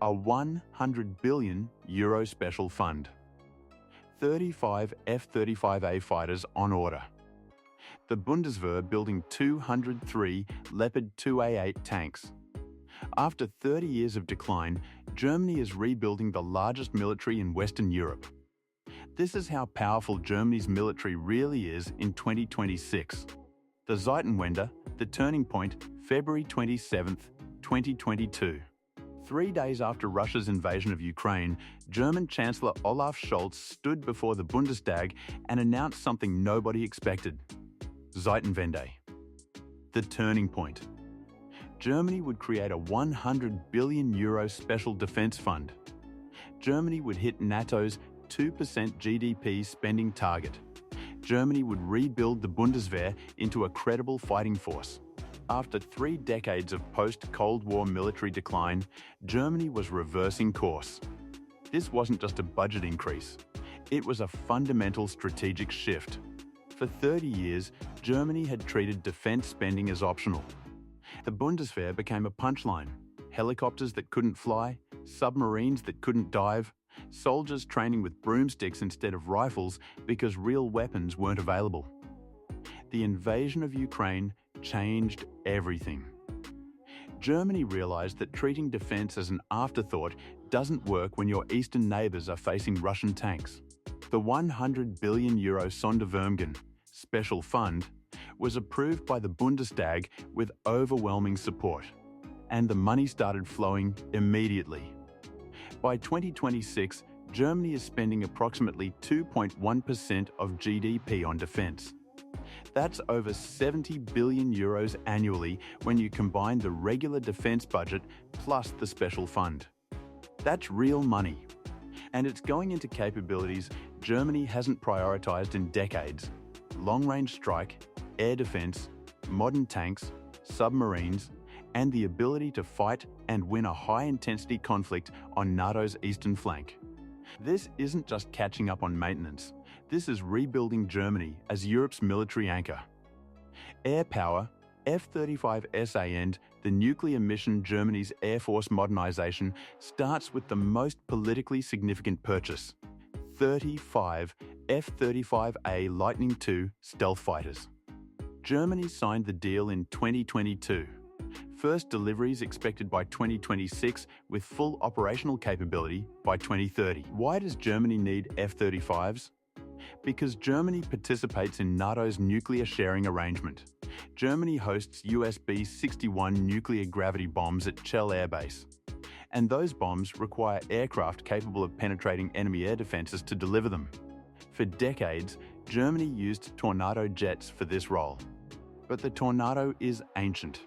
A €100 billion special fund. 35 F-35A fighters on order. The Bundeswehr building 203 Leopard 2A8 tanks. After 30 years of decline, Germany is rebuilding the largest military in Western Europe. This is how powerful Germany's military really is in 2026. The Zeitenwende, the turning point, February 27, 2022. 3 days after Russia's invasion of Ukraine, German Chancellor Olaf Scholz stood before the Bundestag and announced something nobody expected. Zeitenwende. The turning point. Germany would create a €100 billion special defense fund. Germany would hit NATO's 2% GDP spending target. Germany would rebuild the Bundeswehr into a credible fighting force. After 3 decades of post-Cold War military decline, Germany was reversing course. This wasn't just a budget increase. It was a fundamental strategic shift. For 30 years, Germany had treated defense spending as optional. The Bundeswehr became a punchline. Helicopters that couldn't fly, submarines that couldn't dive, soldiers training with broomsticks instead of rifles because real weapons weren't available. The invasion of Ukraine changed everything. Germany realized that treating defense as an afterthought doesn't work when your eastern neighbors are facing Russian tanks. The €100 billion Sondervermögen special fund was approved by the Bundestag with overwhelming support, and the money started flowing immediately. By 2026, Germany is spending approximately 2.1% of GDP on defense. That's over €70 billion annually when you combine the regular defense budget plus the special fund. That's real money. And it's going into capabilities Germany hasn't prioritized in decades: long-range strike, air defense, modern tanks, submarines, and the ability to fight and win a high-intensity conflict on NATO's eastern flank. This isn't just catching up on maintenance. This is rebuilding Germany as Europe's military anchor. Air power, F-35SA and the nuclear mission. Germany's Air Force modernization starts with the most politically significant purchase: 35 F-35A Lightning II stealth fighters. Germany signed the deal in 2022. First deliveries expected by 2026 with full operational capability by 2030. Why does Germany need F-35s? Because Germany participates in NATO's nuclear sharing arrangement. Germany hosts US B61 nuclear gravity bombs at Chell Air Base. And those bombs require aircraft capable of penetrating enemy air defenses to deliver them. For decades, Germany used Tornado jets for this role. But the Tornado is ancient.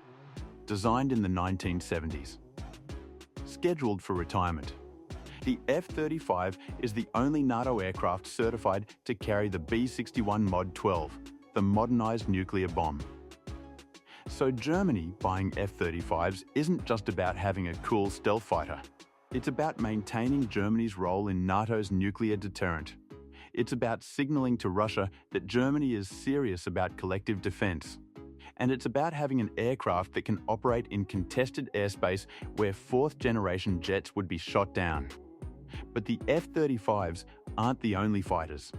Designed in the 1970s. Scheduled for retirement. The F-35 is the only NATO aircraft certified to carry the B61 Mod 12, the modernized nuclear bomb. So Germany buying F-35s isn't just about having a cool stealth fighter. It's about maintaining Germany's role in NATO's nuclear deterrent. It's about signaling to Russia that Germany is serious about collective defense. And it's about having an aircraft that can operate in contested airspace where fourth-generation jets would be shot down. But the F-35s aren't the only fighters.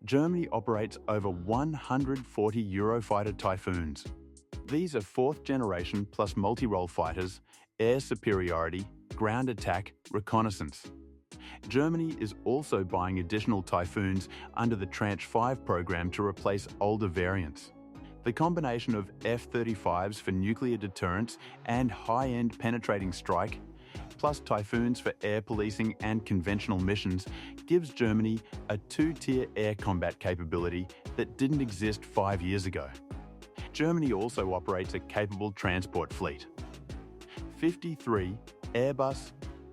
Germany operates over 140 Eurofighter Typhoons. These are fourth-generation plus multi-role fighters, air superiority, ground attack, reconnaissance. Germany is also buying additional Typhoons under the Tranche 5 program to replace older variants. The combination of F-35s for nuclear deterrence and high-end penetrating strike, plus Typhoons for air policing and conventional missions, gives Germany a 2-tier air combat capability that didn't exist 5 years ago. Germany also operates a capable transport fleet. 53 Airbus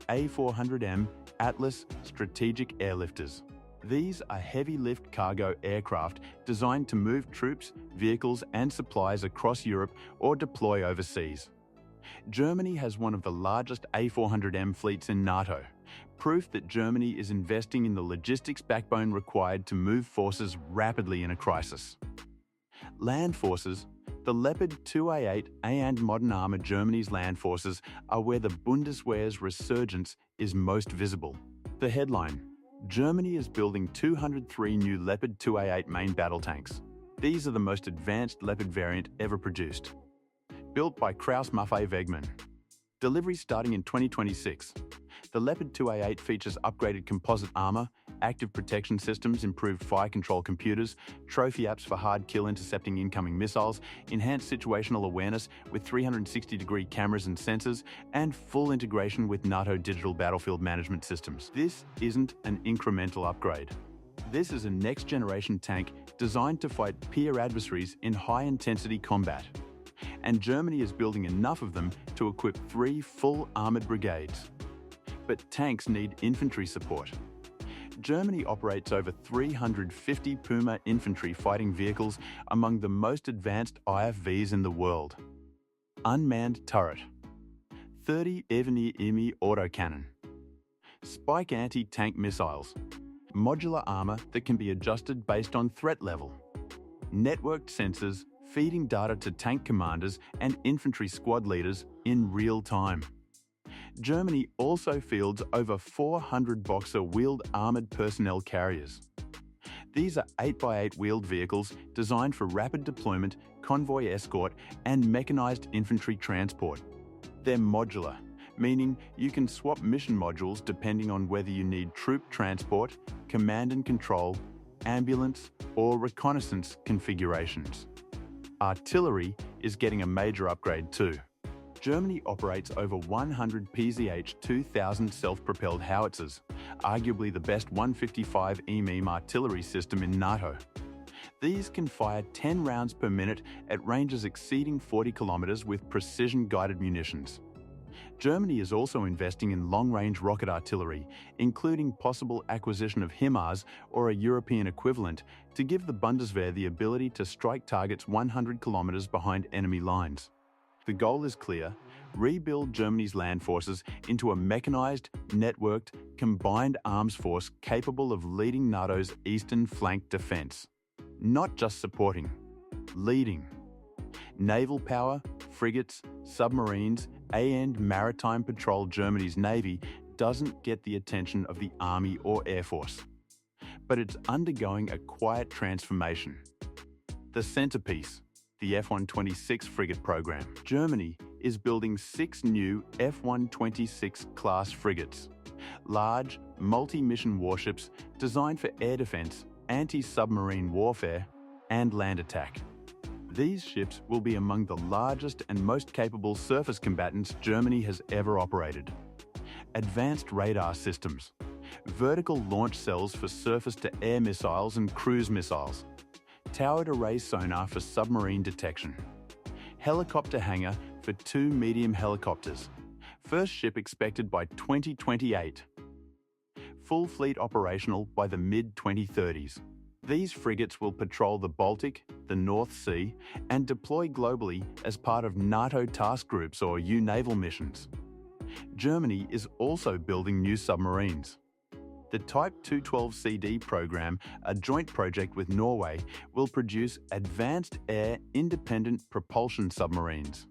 A400M Atlas strategic airlifters. These are heavy-lift cargo aircraft designed to move troops, vehicles and supplies across Europe or deploy overseas. Germany has one of the largest A400M fleets in NATO, proof that Germany is investing in the logistics backbone required to move forces rapidly in a crisis. Land forces. The Leopard 2A8A and modern armor Germany's land forces are where the Bundeswehr's resurgence is most visible. The headline: Germany is building 203 new Leopard 2A8 main battle tanks. These are the most advanced Leopard variant ever produced. Built by Krauss-Maffei Wegmann. Delivery starting in 2026. The Leopard 2A8 features upgraded composite armor, active protection systems, improved fire control computers, trophy apps for hard kill intercepting incoming missiles, enhanced situational awareness with 360-degree cameras and sensors, and full integration with NATO digital battlefield management systems. This isn't an incremental upgrade. This is a next-generation tank designed to fight peer adversaries in high-intensity combat. And Germany is building enough of them to equip 3 full armored brigades. But tanks need infantry support. Germany operates over 350 Puma infantry fighting vehicles, among the most advanced IFVs in the world. Unmanned turret. 30 rearmament autocannon. Spike anti-tank missiles. Modular armor that can be adjusted based on threat level. Networked sensors feeding data to tank commanders and infantry squad leaders in real time. Germany also fields over 400 Boxer-wheeled armoured personnel carriers. These are 8x8 wheeled vehicles designed for rapid deployment, convoy escort, and mechanized infantry transport. They're modular, meaning you can swap mission modules depending on whether you need troop transport, command and control, ambulance, or reconnaissance configurations. Artillery is getting a major upgrade too. Germany operates over 100 PZH 2000 self-propelled howitzers, arguably the best 155 mm artillery system in NATO. These can fire 10 rounds per minute at ranges exceeding 40 kilometers with precision-guided munitions. Germany is also investing in long-range rocket artillery, including possible acquisition of HIMARS or a European equivalent, to give the Bundeswehr the ability to strike targets 100 kilometers behind enemy lines. The goal is clear: rebuild Germany's land forces into a mechanized, networked, combined arms force capable of leading NATO's eastern flank defense. Not just supporting, leading. Naval power, frigates, submarines, and maritime patrol. Germany's Navy doesn't get the attention of the Army or Air Force, but it's undergoing a quiet transformation. The centerpiece, the F-126 frigate program. Germany is building 6 new F-126 class frigates, large, multi-mission warships designed for air defense, anti-submarine warfare, and land attack. These ships will be among the largest and most capable surface combatants Germany has ever operated. Advanced radar systems, vertical launch cells for surface-to-air missiles and cruise missiles, towered array sonar for submarine detection, helicopter hangar for 2 medium helicopters, first ship expected by 2028, full fleet operational by the mid-2030s. These frigates will patrol the Baltic, the North Sea, and deploy globally as part of NATO task groups or naval missions. Germany is also building new submarines. The Type 212CD program, a joint project with Norway, will produce advanced air independent propulsion submarines.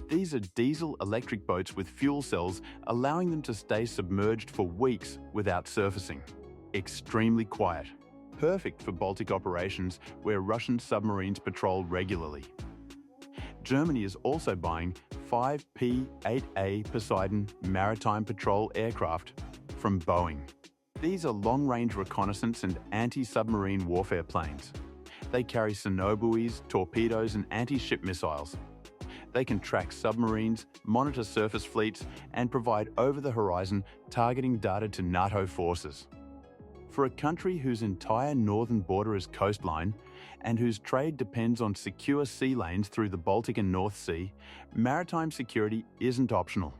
These are diesel-electric boats with fuel cells, allowing them to stay submerged for weeks without surfacing. Extremely quiet. Perfect for Baltic operations where Russian submarines patrol regularly. Germany is also buying 5 P-8A Poseidon maritime patrol aircraft from Boeing. These are long-range reconnaissance and anti-submarine warfare planes. They carry sonobuoys, torpedoes, and anti-ship missiles. They can track submarines, monitor surface fleets, and provide over-the-horizon targeting data to NATO forces. For a country whose entire northern border is coastline and whose trade depends on secure sea lanes through the Baltic and North Sea, maritime security isn't optional.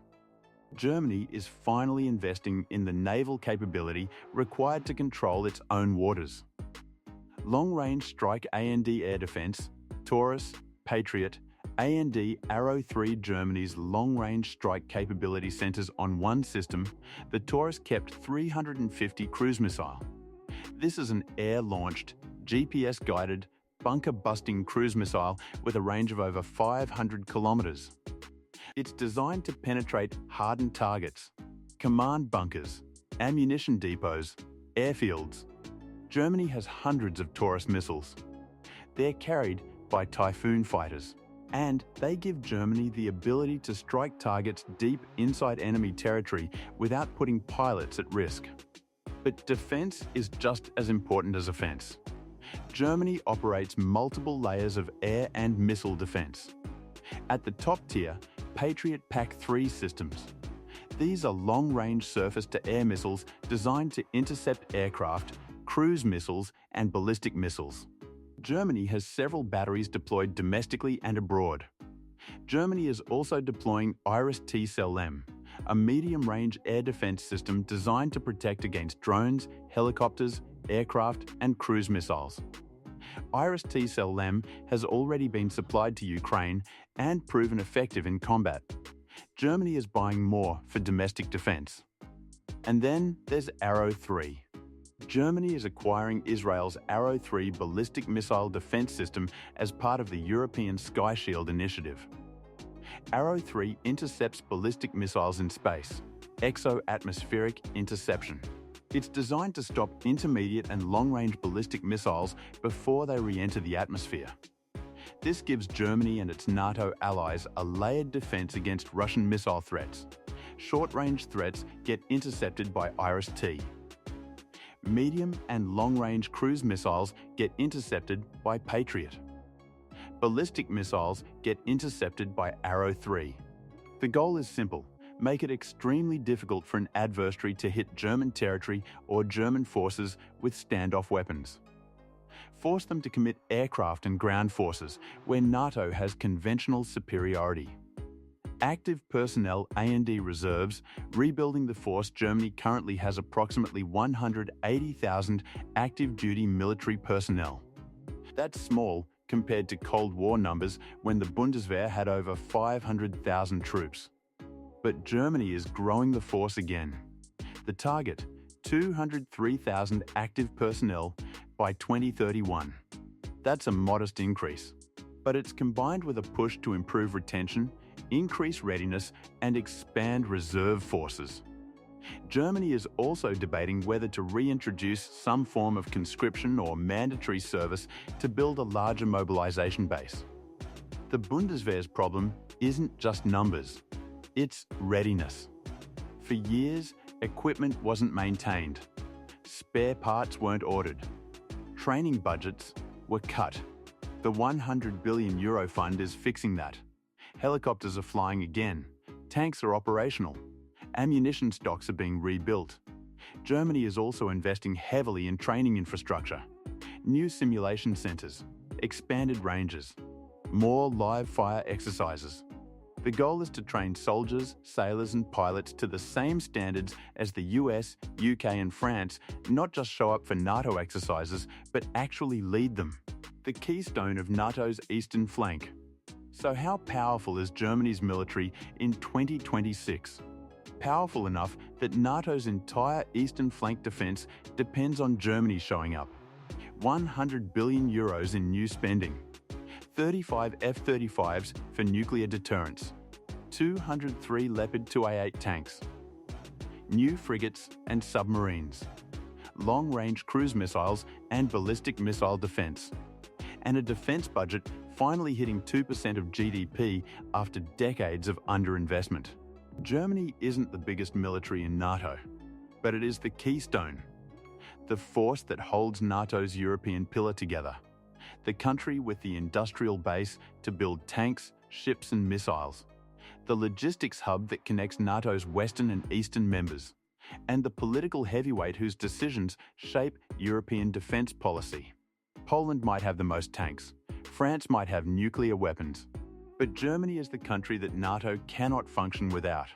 Germany is finally investing in the naval capability required to control its own waters. Long-range strike A&D air defense, Taurus, Patriot, A&D Arrow 3. Germany's long-range strike capability centers on one system. The Taurus kept 350 cruise missile. This is an air-launched, GPS-guided, bunker-busting cruise missile with a range of over 500 kilometers. It's designed to penetrate hardened targets, command bunkers, ammunition depots, airfields. Germany has hundreds of Taurus missiles. They're carried by Typhoon fighters, and they give Germany the ability to strike targets deep inside enemy territory without putting pilots at risk. But defense is just as important as offense. Germany operates multiple layers of air and missile defense. At the top tier, Patriot PAC-3 systems. These are long-range surface-to-air missiles designed to intercept aircraft, cruise missiles, and ballistic missiles. Germany has several batteries deployed domestically and abroad. Germany is also deploying IRIS-T-SEL-M, a medium-range air defense system designed to protect against drones, helicopters, aircraft, and cruise missiles. IRIS-T-SEL-M has already been supplied to Ukraine and proven effective in combat. Germany is buying more for domestic defense. And then there's Arrow 3. Germany is acquiring Israel's Arrow 3 ballistic missile defense system as part of the European Sky Shield initiative. Arrow 3 intercepts ballistic missiles in space, exo-atmospheric interception. It's designed to stop intermediate and long-range ballistic missiles before they re-enter the atmosphere. This gives Germany and its NATO allies a layered defense against Russian missile threats. Short-range threats get intercepted by IRIS-T. Medium and long-range cruise missiles get intercepted by Patriot. Ballistic missiles get intercepted by Arrow 3. The goal is simple: make it extremely difficult for an adversary to hit German territory or German forces with standoff weapons. Force them to commit aircraft and ground forces where NATO has conventional superiority. Active personnel A&D reserves, rebuilding the force. Germany currently has approximately 180,000 active duty military personnel. That's small compared to Cold War numbers when the Bundeswehr had over 500,000 troops. But Germany is growing the force again. The target, 203,000 active personnel by 2031. That's a modest increase, but it's combined with a push to improve retention, increase readiness, and expand reserve forces. Germany is also debating whether to reintroduce some form of conscription or mandatory service to build a larger mobilization base. The Bundeswehr's problem isn't just numbers, it's readiness. For years, equipment wasn't maintained, spare parts weren't ordered, training budgets were cut. The €100 billion fund is fixing that. Helicopters are flying again, tanks are operational, ammunition stocks are being rebuilt. Germany is also investing heavily in training infrastructure, new simulation centers, expanded ranges, more live fire exercises. The goal is to train soldiers, sailors, and pilots to the same standards as the US, UK, and France, not just show up for NATO exercises, but actually lead them. The keystone of NATO's eastern flank. So how powerful is Germany's military in 2026? Powerful enough that NATO's entire eastern flank defense depends on Germany showing up. €100 billion in new spending. 35 F-35s for nuclear deterrence. 203 Leopard 2A8 tanks. New frigates and submarines. Long-range cruise missiles and ballistic missile defense. And a defense budget finally hitting 2% of GDP after decades of underinvestment. Germany isn't the biggest military in NATO, but it is the keystone, the force that holds NATO's European pillar together, the country with the industrial base to build tanks, ships, and missiles, the logistics hub that connects NATO's western and eastern members, and the political heavyweight whose decisions shape European defense policy. Poland might have the most tanks, France might have nuclear weapons, but Germany is the country that NATO cannot function without.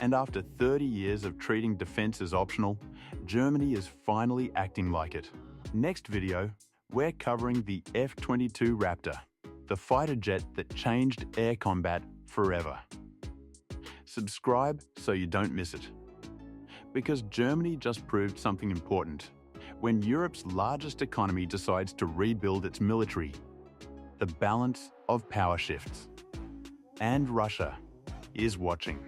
And after 30 years of treating defense as optional, Germany is finally acting like it. Next video, we're covering the F-22 Raptor, the fighter jet that changed air combat forever. Subscribe so you don't miss it. Because Germany just proved something important. When Europe's largest economy decides to rebuild its military, the balance of power shifts. And Russia is watching.